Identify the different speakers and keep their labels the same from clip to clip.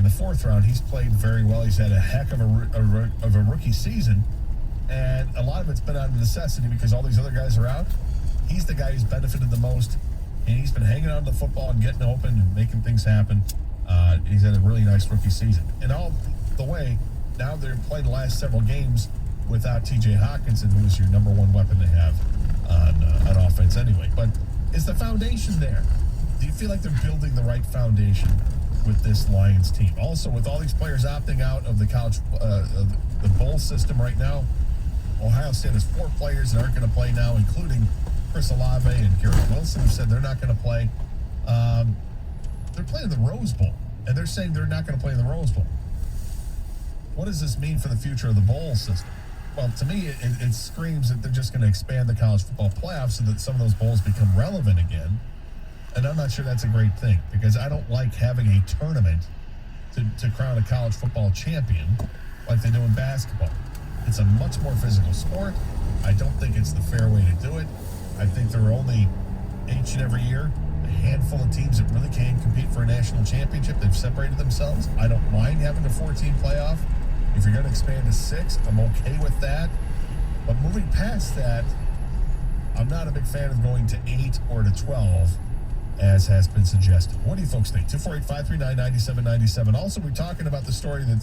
Speaker 1: in the fourth round. He's played very well. He's had a heck of a rookie season. And a lot of it's been out of necessity because all these other guys are out. He's the guy who's benefited the most. And he's been hanging on to the football and getting open and making things happen. He's had a really nice rookie season. And all the way, now they're playing the last several games without T.J. Hawkinson, who is your number one weapon to have on offense anyway. But is the foundation there? Do you feel like they're building the right foundation with this Lions team? Also, with all these players opting out of the college, the bowl system right now, Ohio State has 4 players that aren't going to play now, including Chris Olave and Garrett Wilson, who said they're not going to play. They're playing the Rose Bowl, and they're saying they're not going to play in the Rose Bowl. What does this mean for the future of the bowl system? Well, to me, it screams that they're just going to expand the college football playoffs so that some of those bowls become relevant again. And I'm not sure that's a great thing because I don't like having a tournament to crown a college football champion like they do in basketball. It's a much more physical sport. I don't think it's the fair way to do it. I think there are only each and every year a handful of teams that really can compete for a national championship. They've separated themselves. I don't mind having a 4-team playoff. If you're going to expand to 6, I'm okay with that. But moving past that, I'm not a big fan of going to 8 or to 12, as has been suggested. What do you folks think? 248-539-9797. Also, we're talking about the story that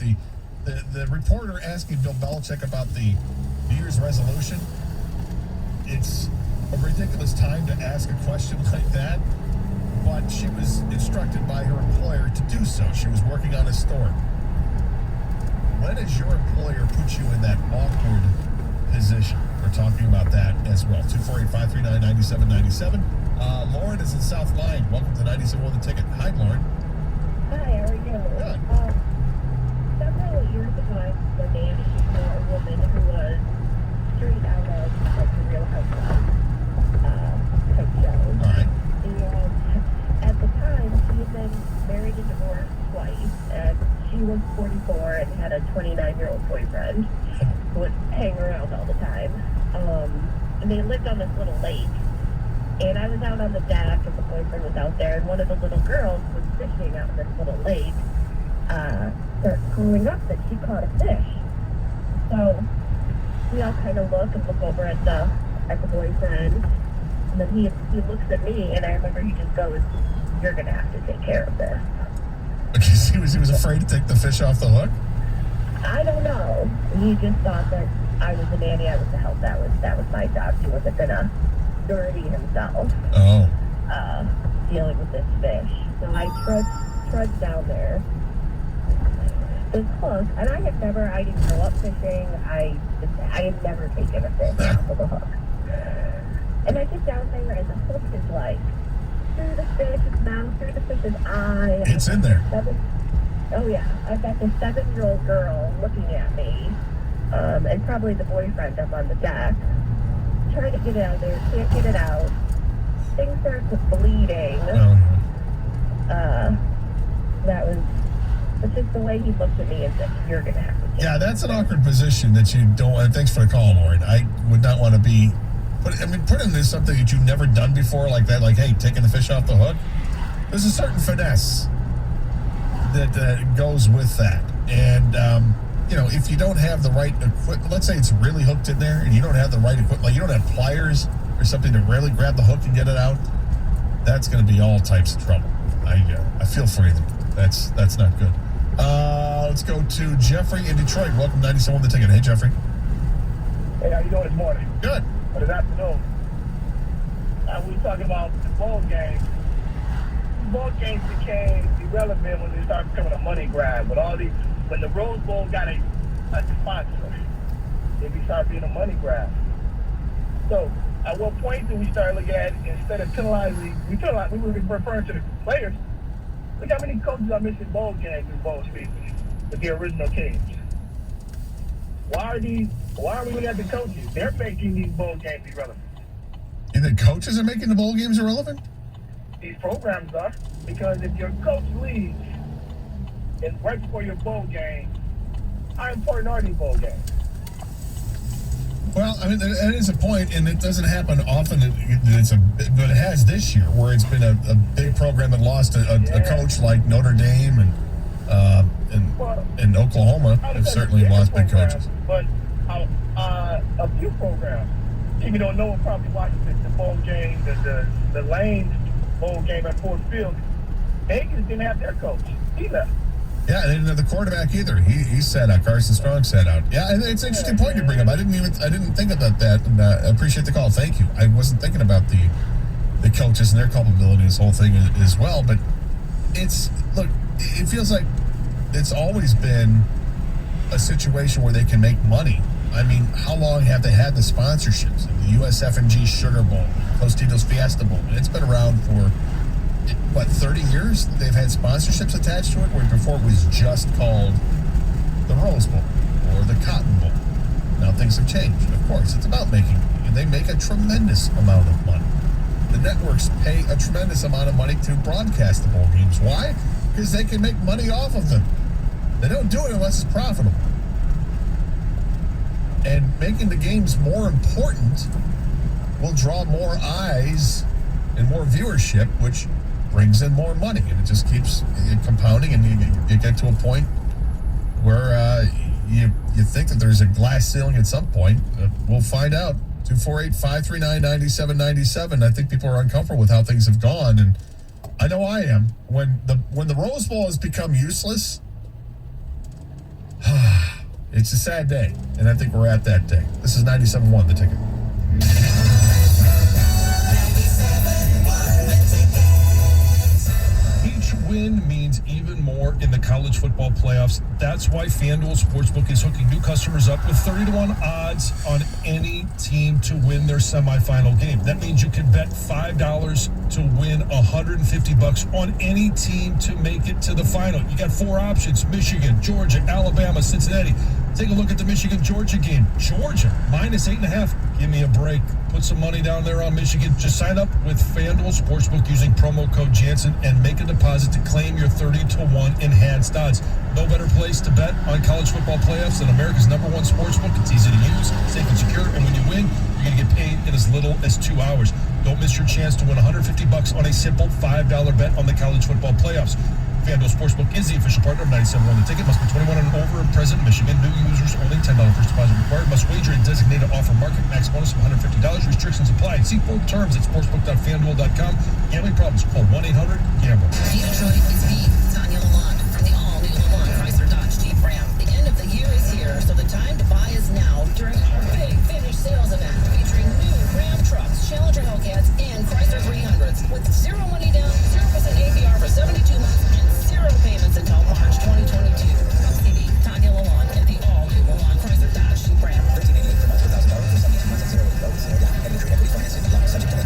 Speaker 1: the reporter asking Bill Belichick about the New Year's resolution. It's a ridiculous time to ask a question like that, but she was instructed by her employer to do so. She was working on a store. When does your employer put you in that awkward position? We're talking about that as well. 248-539-9797. Lauren is in South Line. Welcome to 97 with a Ticket. Hi, Lauren.
Speaker 2: Hi, how are you?
Speaker 1: Good.
Speaker 2: Several years ago, I was a nanny for a woman who was straight out of like the Real Housewives type show.
Speaker 1: All right.
Speaker 2: And at the time, she had been married and divorced twice, and she was 44 and had a 29-year-old boyfriend who would hang around all the time. And they lived on this little lake. And I was out on the deck, and the boyfriend was out there, and one of the little girls was fishing out in this little lake. Starts calling up that she caught a fish. So we all kind of look over at the boyfriend, and then he looks at me, and I remember he just goes, "You're gonna have to take care of this."
Speaker 1: Because he was afraid to take the fish off the hook?
Speaker 2: I don't know. He just thought that I was a nanny, I was to help. That was my job. He wasn't gonna dirty himself.
Speaker 1: Oh.
Speaker 2: Dealing with this fish. So I trudged down there. This hook, and I didn't grow up fishing. I had never taken a fish off of a hook. And I get down there, and the hook is like through the fish's mouth, through the fish's eye.
Speaker 1: It's in there.
Speaker 2: Oh yeah, I've got this 7-year-old girl looking at me, and probably the boyfriend up on the deck, trying to get it out of there, can't get it out. Things start bleeding. That's just the way he looked at me and said, "You're gonna have to."
Speaker 1: Yeah, that's an awkward position that you don't want. Thanks for the call, Lauren. I would not want to be put into something that you've never done before, like that. Like, hey, taking the fish off the hook. There's a certain finesse that goes with that, and if you don't have the right equipment, let's say it's really hooked in there, and you don't have the right equipment, like you don't have pliers or something to really grab the hook and get it out. That's going to be all types of trouble. I feel for you. That's not good. Let's go to Jeffrey in Detroit. Welcome, 97 with the Ticket. Hey, Jeffrey.
Speaker 3: Hey, how you doing this morning?
Speaker 1: Good.
Speaker 3: Or this afternoon? We were talking about the bowl games. Bowl games became irrelevant when they started becoming a money grab. When the Rose Bowl got a sponsor, it started being a money grab. So, at what point do we start looking at, instead of penalizing, we were referring to the players. Look how many coaches are missing bowl games in bowl season with the original teams. Why are we looking at the coaches? They're making these bowl games irrelevant.
Speaker 1: You think coaches are making the bowl games irrelevant?
Speaker 3: These programs are, because if your coach leaves and right before your bowl game, how important are these bowl games?
Speaker 1: Well, that is a point, and it doesn't happen often. But it has this year, where it's been a big program that lost a coach like Notre Dame, and Oklahoma have certainly lost big coaches.
Speaker 3: But a few programs, people don't know, probably watching the bowl game, the Lane bowl game at Ford Field. Vegas didn't have their coach. He left.
Speaker 1: Yeah, they didn't have the quarterback either. He sat out. Carson Strong sat out. Yeah, and it's an interesting point you bring up. I didn't think about that, and I appreciate the call. Thank you. I wasn't thinking about the coaches and their culpability in this whole thing as well. But it feels like it's always been a situation where they can make money. I mean, how long have they had the sponsorships? The USF&G Sugar Bowl, Tostitos Fiesta Bowl. It's been around for 30 years they've had sponsorships attached to it, where before it was just called the Rose Bowl or the Cotton Bowl. Now things have changed, of course. It's about making money, and they make a tremendous amount of money. The networks pay a tremendous amount of money to broadcast the bowl games. Why? Because they can make money off of them. They don't do it unless it's profitable. And making the games more important will draw more eyes and more viewership, which brings in more money, and it just keeps compounding, and you get to a point where you think that there's a glass ceiling at some point. We'll find out. 248-539-9797. I think people are uncomfortable with how things have gone, and I know I am. When the Rose Bowl has become useless, it's a sad day, and I think we're at that day. This is 97.1 The Ticket.
Speaker 4: Win means even more in the college football playoffs. That's why FanDuel Sportsbook is hooking new customers up with 30-1 odds on any team to win their semifinal game. That means you can bet $5 to win $150 on any team to make it to the final. You got four options: Michigan, Georgia, Alabama, Cincinnati. Take a look at the Michigan-Georgia game. Georgia, -8.5. Give me a break. Put some money down there on Michigan. Just sign up with FanDuel Sportsbook using promo code Jansen and make a deposit to claim your 30-1 enhanced odds. No better place to bet on college football playoffs than America's #1 sportsbook. It's easy to use, safe and secure, and when you win, you're going to get paid in as little as 2 hours. Don't miss your chance to win $150 on a simple $5 bet on the college football playoffs. FanDuel Sportsbook is the official partner of 97.1 The Ticket. Must be 21 and over and present in Michigan. New users only. $10 first deposit required. Must wager in designated offer market. Max bonus of $150. Restrictions apply. See full terms at sportsbook.fanduel.com. Gambling problems? Call 1-800-GAMBLE.
Speaker 5: Detroit is me, Tanya Lalonde, from the all-new Lalonde Chrysler Dodge Jeep Ram. The end of the year is here, so the time to buy is now during our big finish sales event featuring new Ram trucks, Challenger Hellcats, and Chrysler 300s with 0 money down, 0% APR for 72 months, and 0 payments until March 2022. Come see me, Tanya Lalonde, at the all-new Lalonde Chrysler Dodge Jeep Ram. $13.88 per month for $1,000 for 72 months at 0 APR. Any trade equity financing allowed subject to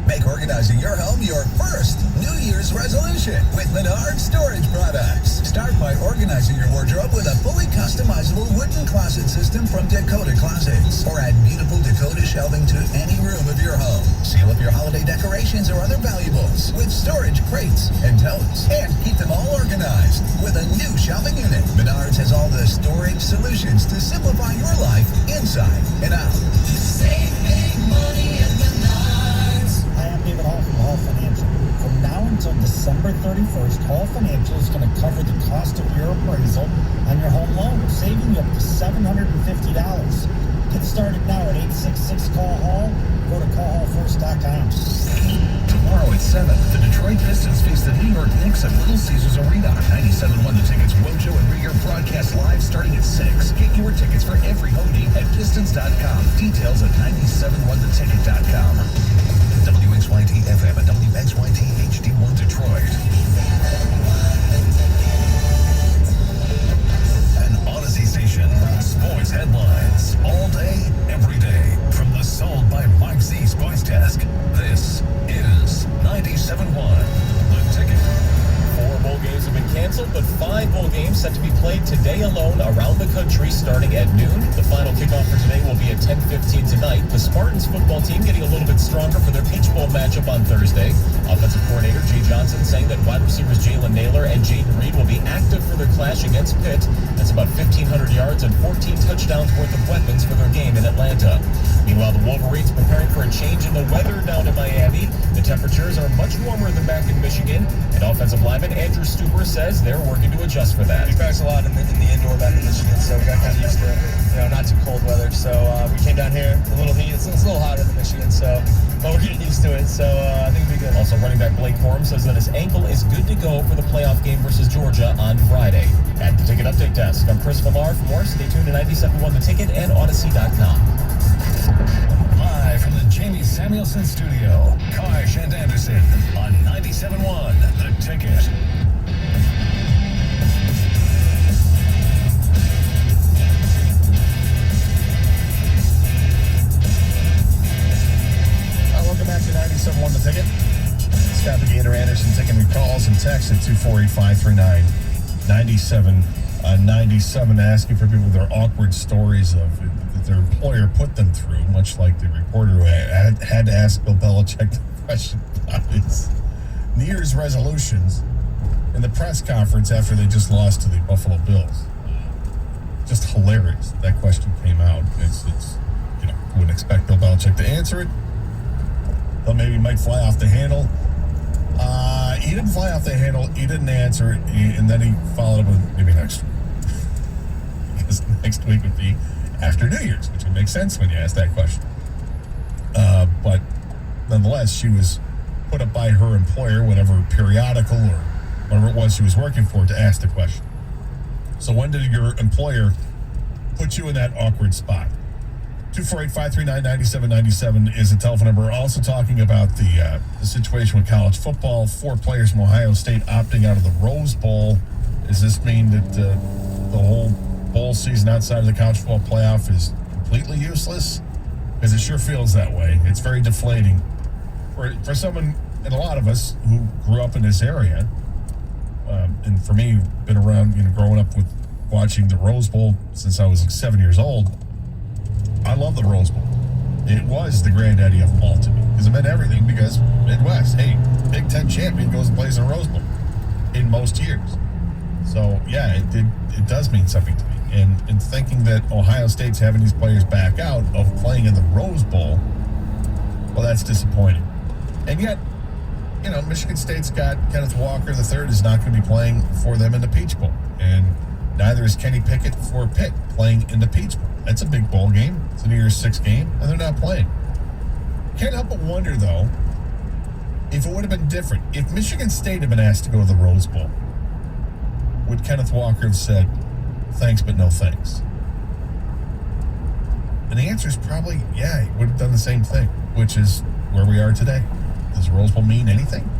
Speaker 6: Make organizing your home your first New Year's resolution with Menards Storage Products. Start by organizing your wardrobe with a fully customizable wooden closet system from Dakota Closets, or add beautiful Dakota shelving to any room of your home. Seal up your holiday decorations or other valuables with storage crates and totes, and keep them all organized with a new shelving unit. Menards has all the storage solutions to simplify your life inside and out.
Speaker 5: Save big money at Menards.
Speaker 7: Hi, I'm David Hall from Hall Financial. From now until December 31st, Hall Financial is going to cover the cost of your appraisal on your home loan, saving you up to $750. Get started now at 866-CALL-HALL. Go to callhallfirst.com.
Speaker 8: Tomorrow at 7, the Detroit Pistons face the New York Knicks at Little Caesars Arena. 97.1 The Ticket's Wojo and Rieger broadcast live starting at 6. Get your tickets for every home game at Pistons.com. Details at 97.1theticket.com. WXYT-FM and WXYT-HD1 Detroit. An Odyssey station. Sports headlines. All day, every day. From the Sold by Mike Z Sports Desk. This is 97.1 The Ticket.
Speaker 9: 4 bowl games have been canceled, but 5 bowl games set to be played today alone around the country starting at noon. The final kickoff for today will be at 10:15 tonight. The Spartans football team getting a little bit stronger for their Peach Bowl matchup on Thursday. Offensive coordinator Jay Johnson saying that wide receivers Jalen Naylor and Jaden Reed will be active for their clash against Pitt. That's about 1,500 yards and 14 touchdowns worth of weapons for their game in Atlanta. Meanwhile, the Wolverines preparing for a change in the weather down in Miami. The temperatures are much warmer than back in Michigan. And offensive lineman Andrew Stuber says they're working to adjust for that.
Speaker 10: We practice a lot in the indoor back in Michigan, so we got kind of used to, not too cold weather. So we came down here, a little heat. It's a little hotter than Michigan, but we're getting used to it. So I think it'll be good.
Speaker 9: Also, running back Blake Corum says that his ankle is good to go for the playoff game versus Georgia on Friday. At the Ticket Update Desk, I'm Chris Villar. For more, stay tuned to 97.1 The Ticket and Odyssey.com.
Speaker 8: Live from the Jamie Samuelson Studio, Karsh and Anderson on 97.1 The Ticket.
Speaker 1: Welcome back to 97.1 The Ticket. Scott the Gator Anderson taking your calls and texts at 248-539-9797, asking for people their awkward stories of that their employer put them through, much like the reporter who had to ask Bill Belichick the question about his New Year's resolutions in the press conference after they just lost to the Buffalo Bills. Just hilarious. That question came out. It's wouldn't expect Bill Belichick to answer it. Thought maybe he might fly off the handle. He didn't fly off the handle. He didn't answer it. And then he followed up with maybe next week. Because next week would be after New Year's, which would make sense when you ask that question. But nonetheless, she was put up by her employer, whatever periodical or whatever it was she was working for, to ask the question. So when did your employer put you in that awkward spot? 248-539-9797 is the telephone number. We're also talking about the situation with college football. 4 players from Ohio State opting out of the Rose Bowl. Does this mean that the whole bowl season outside of the college football playoff is completely useless? Because it sure feels that way. It's very deflating. For someone, and a lot of us who grew up in this area, and for me, been around, growing up with watching the Rose Bowl since I was 7 years old, I love the Rose Bowl. It was the granddaddy of them all to me because it meant everything. Because Midwest, hey, Big Ten champion goes and plays in the Rose Bowl in most years. So yeah, it does mean something to me. And thinking that Ohio State's having these players back out of playing in the Rose Bowl, well, that's disappointing. And yet, Michigan State's got Kenneth Walker III is not going to be playing for them in the Peach Bowl, and neither is Kenny Pickett for Pitt playing in the Peach Bowl. That's a big bowl game. It's a New Year's Six game, and they're not playing. Can't help but wonder, though, if it would have been different. If Michigan State had been asked to go to the Rose Bowl, would Kenneth Walker have said, thanks, but no thanks? And the answer is probably, yeah, he would have done the same thing, which is where we are today. Does Rose Bowl mean anything?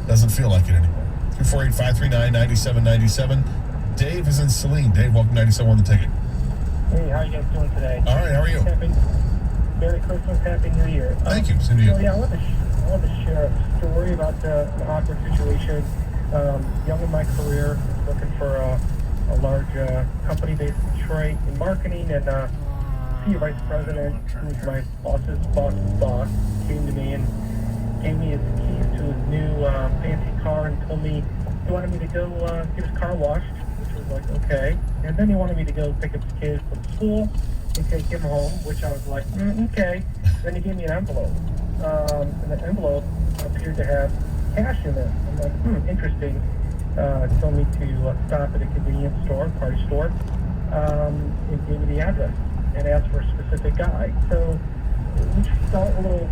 Speaker 1: Doesn't feel like it anymore. 248-539-9797. Dave is in Saline. Dave, welcome to 97 on The Ticket.
Speaker 11: Hey, how are you guys doing today?
Speaker 1: All right, how are you?
Speaker 11: Merry Christmas, Happy New Year.
Speaker 1: Thank you. Same to you.
Speaker 11: So, yeah, I want to share a story about an awkward situation. Young in my career, working for a large company based in Detroit in marketing, and senior vice president, who's my boss's boss's boss, came to me and gave me his keys to his new fancy car and told me he wanted me to go get his car washed, which was like, okay. And then he wanted me to go pick up his kids from school and take him home, which I was like, okay. Then he gave me an envelope. And the envelope appeared to have cash in it. I'm like, interesting. Told me to stop at a convenience store, party store, and gave me the address and asked for a specific guy. So, which felt a little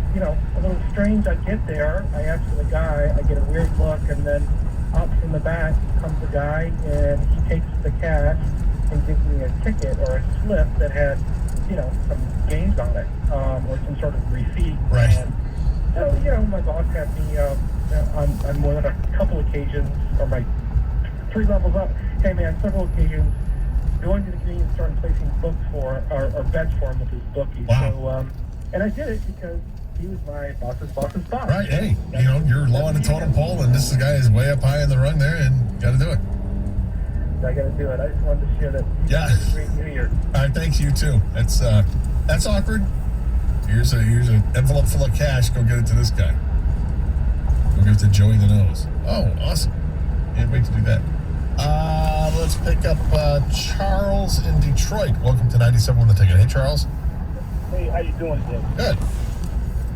Speaker 11: strange. I get there, I ask for the guy, I get a weird look, and then out from the back comes the guy, and he takes the cash and gives me a ticket or a slip that had, some games on it, or some sort of receipt.
Speaker 1: Right.
Speaker 11: So, my boss had me on more than a couple occasions, or my 3 levels up, hey man, several occasions, going to the convenience store and placing books or bets for him with his bookie.
Speaker 1: Wow.
Speaker 11: So, and I did it because he was my boss's boss.
Speaker 1: Right, hey, you're low on the totem pole, and this guy is way up high in the rung there, and got to do it.
Speaker 11: I got to do it. I just wanted to share that.
Speaker 1: Yeah.
Speaker 11: Great New Year.
Speaker 1: All right, thanks, you too. That's awkward. Here's an envelope full of cash. Go get it to this guy. Go give it to Joey the Nose. Oh, awesome. Can't wait to do that. Let's pick up Charles in Detroit. Welcome to 97 on The Ticket. Hey, Charles.
Speaker 3: Hey, how you doing today?
Speaker 1: Good.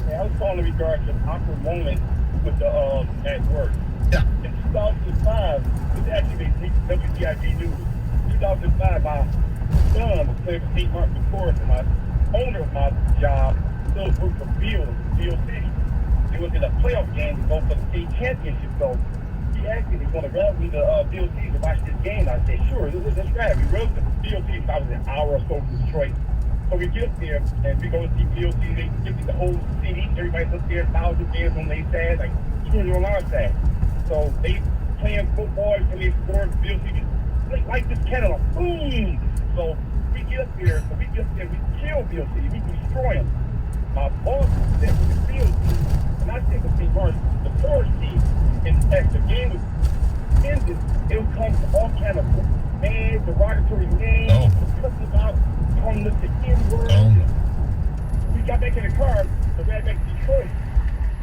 Speaker 3: Hey, I was calling in regards to an awkward moment with the at work.
Speaker 1: Yeah.
Speaker 3: And 2005, this actually made WCIG news. 2005, my son was playing for St. Martin Forest, and my owner of my job still worked for Bill City. They was in a playoff game to go for the state championship. So he asked me if he's going to grab me to Bill City to watch this game. I said, sure, let's grab it. We rode to Bill City. I was an hour or so from Detroit. So we get up there, and we go to see Bill City. They give me the whole city. Everybody's up there, 1,000 fans on their side, like 200 on our side. So they playing football, and they score. Bill City like this kettle. Boom! So we get up there, we kill Bill City. We destroy him. My boss said with the field team, and I said with St. Martin, the Forest team, and as the game was ended, it would come to all kind of bad, derogatory names, cussing about, calling us the N-word. We got back in the car, so we got back to Detroit.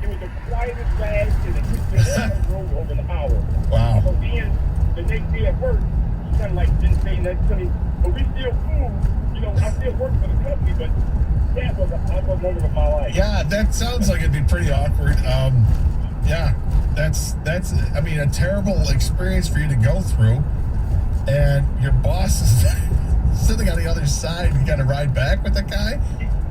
Speaker 3: It was the quietest ride in the history of the road over an hour.
Speaker 1: Wow.
Speaker 3: So then, the next day at work, she kind of like didn't say nothing to me, but we still cool. You know, I still work for the company, but that was a moment of my life.
Speaker 1: Yeah, that sounds like it'd be pretty awkward. Yeah, that's I mean, a terrible experience for you to go through, and your boss is sitting on the other side. You got to ride back with the guy,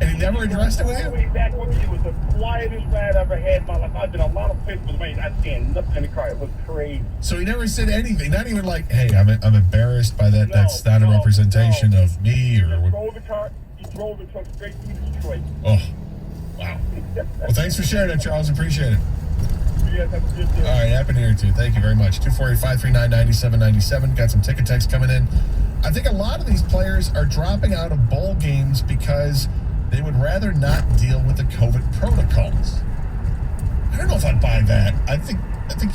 Speaker 1: and he never addressed it with you.
Speaker 3: Way back with me, it was the quietest ride I ever had in my life. I've been a lot of places, but man, I stand nothing in the car. It was crazy.
Speaker 1: So he never said anything, not even like, "Hey, I'm embarrassed by that. That's not a representation of me," or
Speaker 3: he drove the car. He drove the truck straight through Detroit.
Speaker 1: Oh, wow. Well, thanks for sharing that, Charles. Appreciate it.
Speaker 3: Yes, have a good day.
Speaker 1: All right, happy New Year too. Thank you very much. 248-539-9797. Got some ticket text coming in. I think a lot of these players are dropping out of bowl games because they would rather not deal with the COVID protocols. I don't know if I'd buy that. I think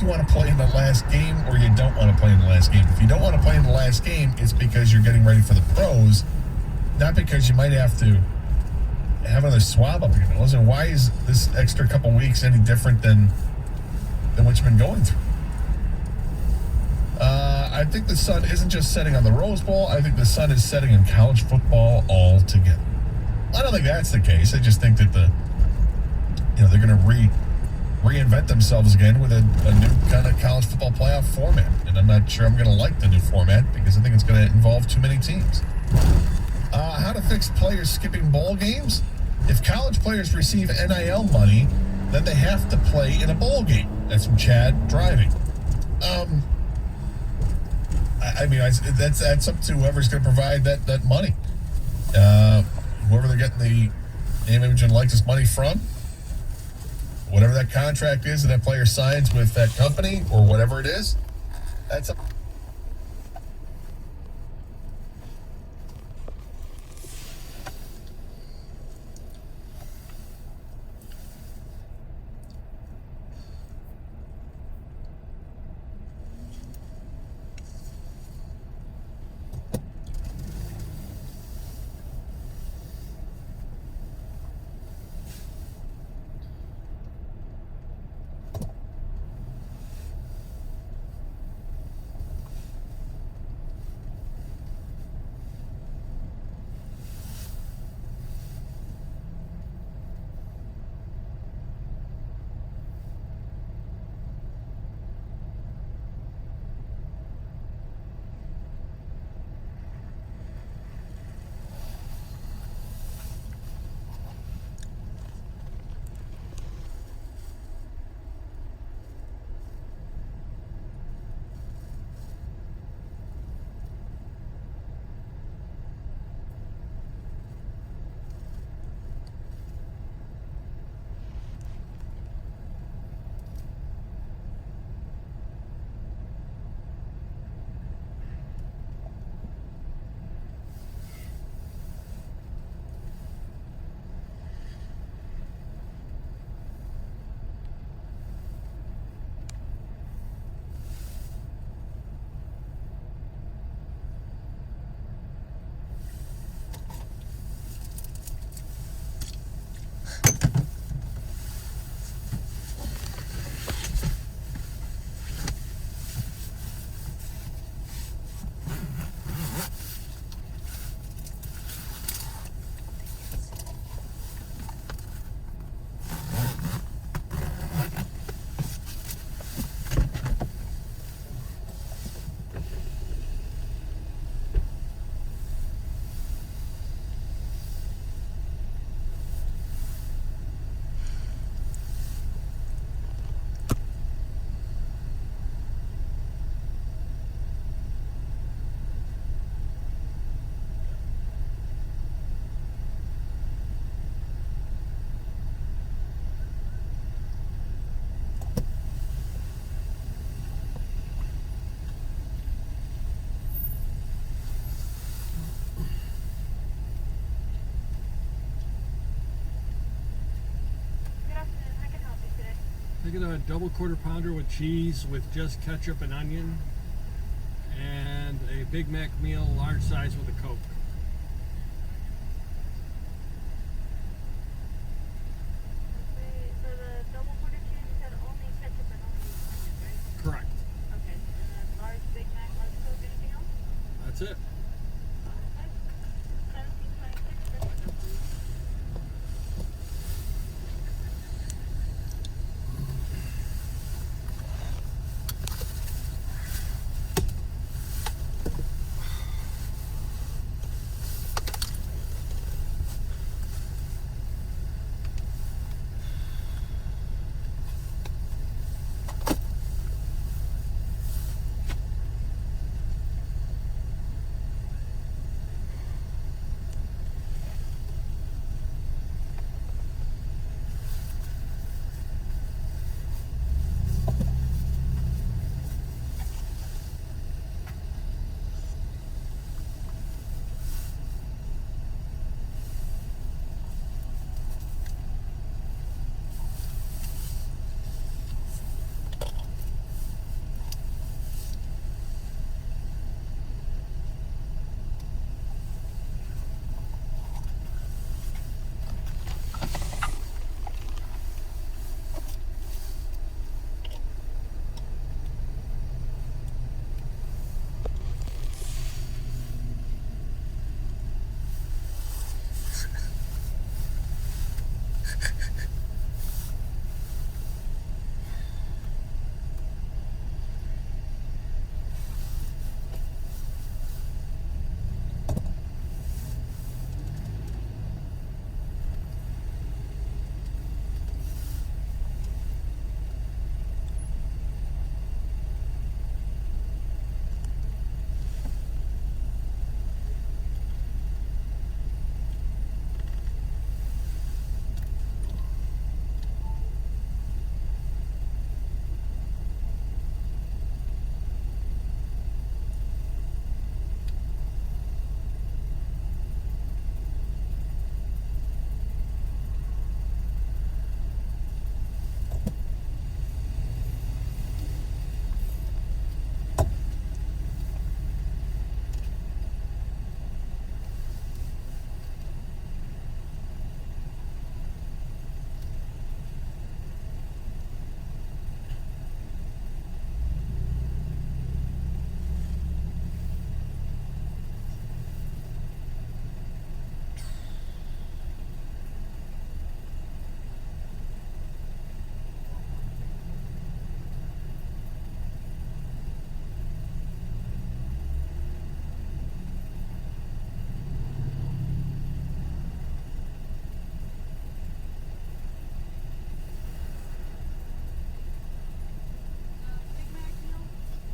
Speaker 1: you want to play in the last game, or you don't want to play in the last game. If you don't want to play in the last game, it's because you're getting ready for the pros, not because you might have to have another swab up your nose. And why is this extra couple weeks any different than what you've been going through? I think the sun isn't just setting on the Rose Bowl. I think the sun is setting in college football altogether. I don't think that's the case. I just think that they're going to reinvent themselves again with a new kind of college football playoff format. And I'm not sure I'm going to like the new format because I think it's going to involve too many teams. How to fix players skipping bowl games? If college players receive NIL money, then they have to play in a bowl game. That's from Chad Driving. I mean, that's up to whoever's going to provide that money. Whoever they're getting the name, image, and likeness money from, whatever that contract is that player signs with that company or whatever it is, that's up.
Speaker 12: get a double quarter pounder with cheese with just ketchup and onion, and a Big Mac meal, large size with a Coke.
Speaker 13: Okay, for the double quarter cheese, you said only ketchup and only onion, right?
Speaker 12: Correct.
Speaker 13: Okay, and then large Big Mac, large Coke, anything else?
Speaker 12: That's it.
Speaker 13: Okay. 1726, register, please.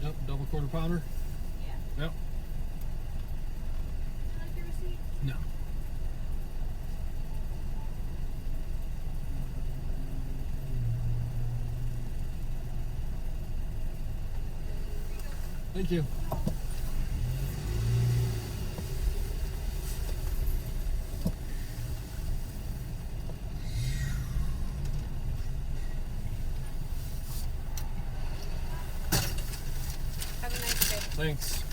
Speaker 12: Yep, double quarter pounder.
Speaker 13: Yeah.
Speaker 12: Yep.
Speaker 13: Would you like your receipt?
Speaker 12: No. Thank you.
Speaker 13: Have a nice day.
Speaker 12: Thanks.